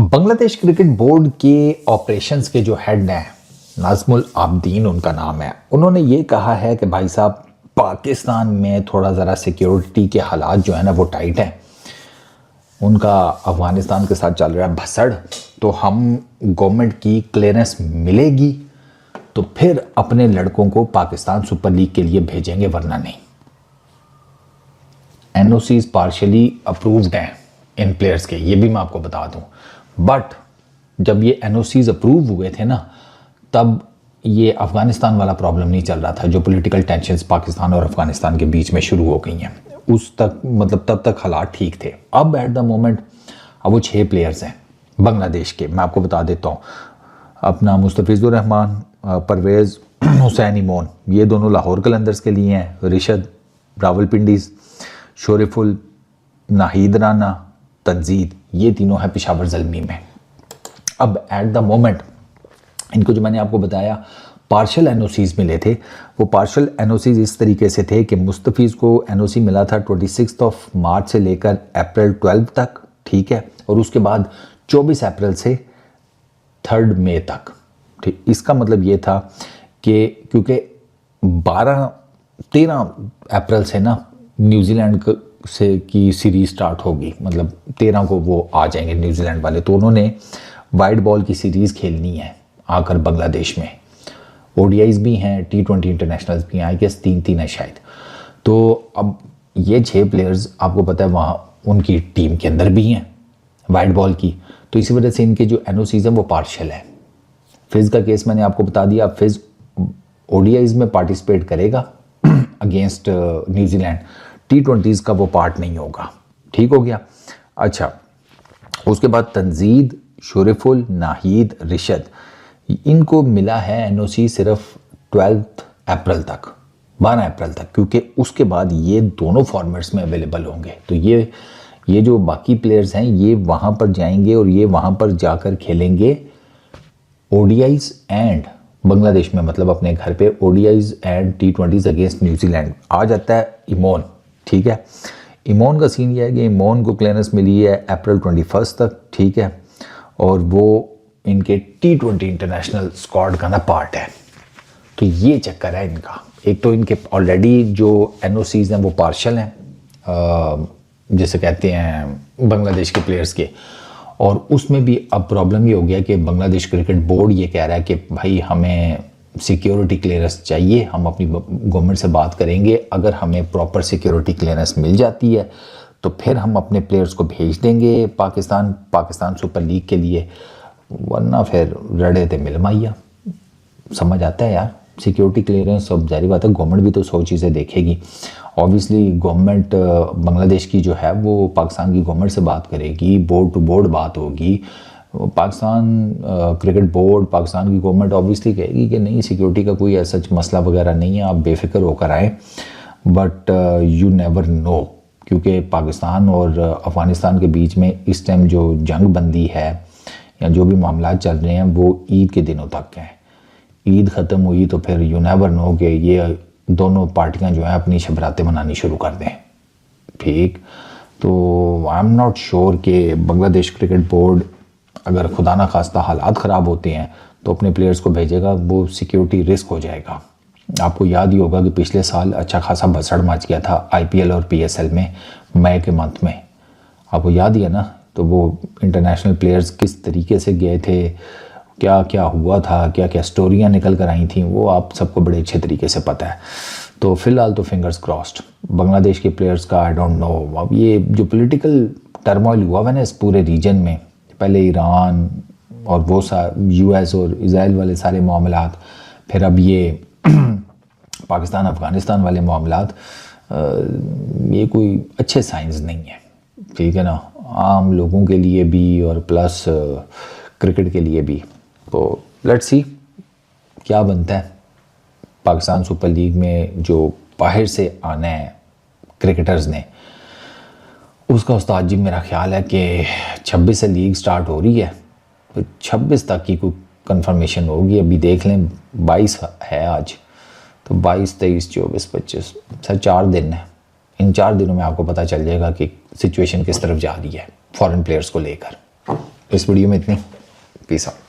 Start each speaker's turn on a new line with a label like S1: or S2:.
S1: Bangladesh cricket board के operations के जो हेड हैं, नाज़मुल आबदीन उनका नाम है, उन्होंने ये कहा है कि भाई साहब पाकिस्तान में थोड़ा ज़रा सिक्योरिटी के हालात जो है ना वो टाइट हैं। उनका अफ़गानिस्तान के साथ चल रहा है भसड़, तो हम गवर्नमेंट की क्लियरेंस मिलेगी तो फिर अपने लड़कों को पाकिस्तान सुपर लीग के लिए भेजेंगे, वरना नहीं। एनओसीज पार्शली अप्रूव्ड हैं इन प्लेयर्स के, ये भी मैं आपको बता दूं। बट जब ये एनओसीज अप्रूव हुए थे ना, तब ये अफ़गानिस्तान वाला प्रॉब्लम नहीं चल रहा था, जो पॉलिटिकल टेंशन्स पाकिस्तान और अफ़गानिस्तान के बीच में शुरू हो गई हैं। उस तक मतलब तब तक हालात ठीक थे। अब एट द मोमेंट अब वो 6 प्लेयर्स हैं बांग्लादेश के, मैं आपको बता देता हूँ। अपना मुस्तफिजुर रहमान, परवेज़ हुसैन इमोन, ये दोनों लाहौर कलंदर्स के लिए हैं। रिशद रावलपिंडीज़, शोरिफुल, नाहिद राना, तंजीद, ये तीनों हैं पेशावर ज़ल्मी में। अब एट द मोमेंट इनको जो मैंने आपको बताया पार्शल एनओसीज मिले थे, वो पार्शल एनओसीज इस तरीके से थे कि मुस्तफ़ीज़ को एनओसी मिला था 26 मार्च से लेकर अप्रैल 12 तक, ठीक है, और उसके बाद 24 अप्रैल से 3 मई तक, ठीक। इसका मतलब ये था कि क्योंकि 13 अप्रैल से ना न्यूजीलैंड से की सीरीज़ स्टार्ट होगी, मतलब 13 को वो आ जाएंगे न्यूजीलैंड वाले, तो उन्होंने वाइट बॉल की सीरीज़ खेलनी है आकर बांग्लादेश में। ओडीआईज भी हैं, T20 इंटरनेशनल्स भी हैं, आई गेस 3 है शायद। तो अब ये 6 प्लेयर्स आपको पता है वहाँ उनकी टीम के अंदर भी हैं वाइट बॉल की, तो इसी वजह से इनके जो एनओसीज हैं वो पार्शल है। फिज़ का केस मैंने आपको बता दिया, फिज़ ओडीआईज में पार्टिसिपेट करेगा अगेंस्ट न्यूजीलैंड, T20s का वो पार्ट नहीं होगा, ठीक हो गया। अच्छा, उसके बाद तंजीद, शोरिफुल, नाहिद, रिशद, इनको मिला है एनओसी सिर्फ 12 अप्रैल तक, 12 अप्रैल तक, क्योंकि उसके बाद ये दोनों फॉर्मेट्स में अवेलेबल होंगे। तो ये जो बाकी प्लेयर्स हैं ये वहाँ पर जाएंगे और ये वहाँ पर जाकर खेलेंगे ओडीआईज एंड बांग्लादेश में, मतलब अपने घर पे ODIs and T20s against New Zealand. आ जाता है इमोन, ठीक है। इमोन का सीन ये है कि इमोन को क्लियरेंस मिली है अप्रैल 21 तक, ठीक है, और वो इनके T20 इंटरनेशनल स्क्वाड का ना पार्ट है। तो ये चक्कर है इनका। एक तो इनके ऑलरेडी जो एनओसीज हैं वो पार्शल हैं, जैसे कहते हैं बांग्लादेश के प्लेयर्स के, और उसमें भी अब प्रॉब्लम ये हो गया कि बांग्लादेश क्रिकेट बोर्ड ये कह रहा है कि भाई हमें सिक्योरिटी क्लियरेंस चाहिए, हम अपनी गवर्नमेंट से बात करेंगे, अगर हमें प्रॉपर सिक्योरिटी क्लियरेंस मिल जाती है तो फिर हम अपने प्लेयर्स को भेज देंगे पाकिस्तान सुपर लीग के लिए, वरना फिर रड़े थे मिल माइया। समझ आता है यार, सिक्योरिटी क्लियरेंस, अब जारी बात है गवर्नमेंट भी तो 100 चीज़ें देखेगी। ऑब्वियसली गवर्नमेंट बांग्लादेश की जो है वो पाकिस्तान की गवर्नमेंट से बात करेगी, बोर्ड टू बोर्ड बात होगी। पाकिस्तान क्रिकेट बोर्ड, पाकिस्तान की गवर्नमेंट ऑब्वियसली कहेगी कि नहीं, सिक्योरिटी का कोई ऐसा मसला वगैरह नहीं है, आप बेफिक्र होकर आए। बट यू नेवर नो, क्योंकि पाकिस्तान और अफ़गानिस्तान के बीच में इस टाइम जो जंग बंदी है या जो भी मामला चल रहे हैं वो ईद के दिनों तक हैं। ईद ख़त्म हुई तो फिर यू नेवर नो कि ये दोनों पार्टियां जो हैं अपनी शबरातें मनानी शुरू कर दें, ठीक। तो आई एम नॉट श्योर कि बांग्लादेश क्रिकेट बोर्ड अगर खुदा ना खास्ता हालात ख़राब होते हैं तो अपने प्लेयर्स को भेजेगा, वो सिक्योरिटी रिस्क हो जाएगा। आपको याद ही होगा कि पिछले साल अच्छा खासा भसड़ मच गया था IPL और PSL में मई के मंथ में, आपको याद ही है ना। तो वो इंटरनेशनल प्लेयर्स किस तरीके से गए थे, क्या क्या हुआ था, क्या क्या स्टोरियाँ निकल कर आई थी, वो आप सबको बड़े अच्छे तरीके से पता है। तो फ़िलहाल तो फिंगर्स क्रॉस्ड बांग्लादेश के प्लेयर्स का, आई डोंट नो। अब ये जो पॉलिटिकल टर्मोइल हुआ है ना इस पूरे रीजन में, पहले ईरान और वो US और इज़राइल वाले सारे मामलात, फिर अब ये पाकिस्तान अफ़गानिस्तान वाले मामलात, ये कोई अच्छे साइंस नहीं है, ठीक है ना, आम लोगों के लिए भी और प्लस क्रिकेट के लिए भी। तो लेट्स सी क्या बनता है। पाकिस्तान सुपर लीग में जो बाहर से आना है क्रिकेटर्स ने, उसका उस्ताद जी मेरा ख्याल है कि 26 से लीग स्टार्ट हो रही है, तो 26 तक की कोई कंफर्मेशन होगी। अभी देख लें 22 है आज, तो 22, 23, 24, 25 सर 4 दिन है। इन 4 दिनों में आपको पता चल जाएगा कि सिचुएशन किस तरफ जा रही है फॉरेन प्लेयर्स को लेकर। इस वीडियो में इतनी। Peace out.